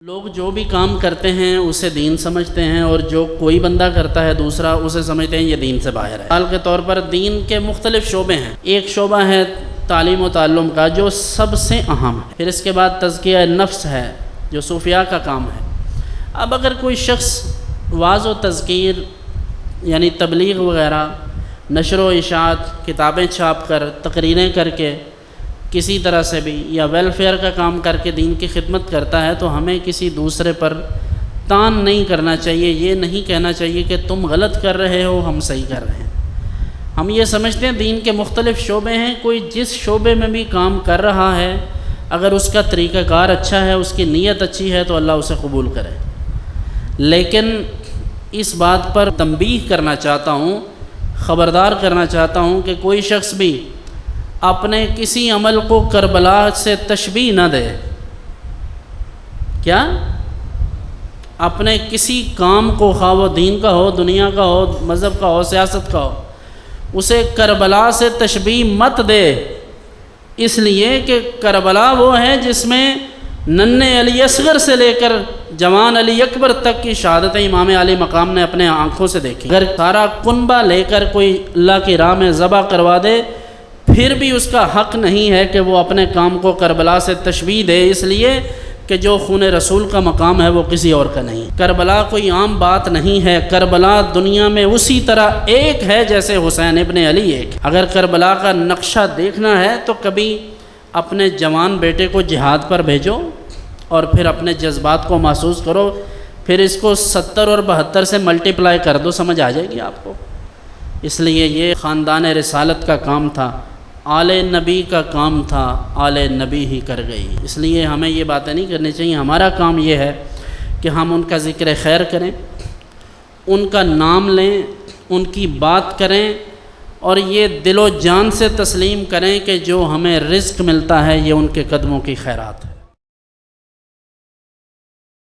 لوگ جو بھی کام کرتے ہیں اسے دین سمجھتے ہیں، اور جو کوئی بندہ کرتا ہے دوسرا اسے سمجھتے ہیں یہ دین سے باہر ہے۔ مثال کے طور پر دین کے مختلف شعبے ہیں۔ ایک شعبہ ہے تعلیم و تعلم کا جو سب سے اہم ہے، پھر اس کے بعد تزکیہ نفس ہے جو صوفیاء کا کام ہے۔ اب اگر کوئی شخص وعظ و تذکیر یعنی تبلیغ وغیرہ، نشر و اشاعت، کتابیں چھاپ کر، تقریریں کر کے کسی طرح سے بھی یا ویلفیئر کا کام کر کے دین کی خدمت کرتا ہے، تو ہمیں کسی دوسرے پر تان نہیں کرنا چاہیے، یہ نہیں کہنا چاہیے کہ تم غلط کر رہے ہو ہم صحیح کر رہے ہیں۔ ہم یہ سمجھتے ہیں دین کے مختلف شعبے ہیں، کوئی جس شعبے میں بھی کام کر رہا ہے اگر اس کا طریقہ کار اچھا ہے، اس کی نیت اچھی ہے تو اللہ اسے قبول کرے۔ لیکن اس بات پر تنبیہ کرنا چاہتا ہوں، خبردار کرنا چاہتا ہوں کہ کوئی شخص بھی اپنے کسی عمل کو کربلا سے تشبیہ نہ دے۔ کیا؟ اپنے کسی کام کو، خواہ وہ دین کا ہو، دنیا کا ہو، مذہب کا ہو، سیاست کا ہو، اسے کربلا سے تشبیہ مت دے، اس لیے کہ کربلا وہ ہے جس میں ننھے علی اصغر سے لے کر جوان علی اکبر تک کی شہادتیں امام علی مقام نے اپنے آنکھوں سے دیکھی۔ اگر سارا کنبہ لے کر کوئی اللہ کی راہ میں ذبح کروا دے، پھر بھی اس کا حق نہیں ہے کہ وہ اپنے کام کو کربلا سے تشبیہ دے، اس لیے کہ جو خون رسول کا مقام ہے وہ کسی اور کا نہیں۔ کربلا کوئی عام بات نہیں ہے، کربلا دنیا میں اسی طرح ایک ہے جیسے حسین ابن علی ایک۔ اگر کربلا کا نقشہ دیکھنا ہے تو کبھی اپنے جوان بیٹے کو جہاد پر بھیجو اور پھر اپنے جذبات کو محسوس کرو، پھر اس کو 70 اور 72 سے ملٹیپلائی کر دو، سمجھ آ جائے گی آپ کو۔ اس لیے یہ خاندان رسالت کا کام تھا، آل نبی کا کام تھا، آل نبی ہی کر گئی۔ اس لیے ہمیں یہ باتیں نہیں کرنی چاہیے۔ ہمارا کام یہ ہے کہ ہم ان کا ذکر خیر کریں، ان کا نام لیں، ان کی بات کریں، اور یہ دل و جان سے تسلیم کریں کہ جو ہمیں رزق ملتا ہے یہ ان کے قدموں کی خیرات ہے۔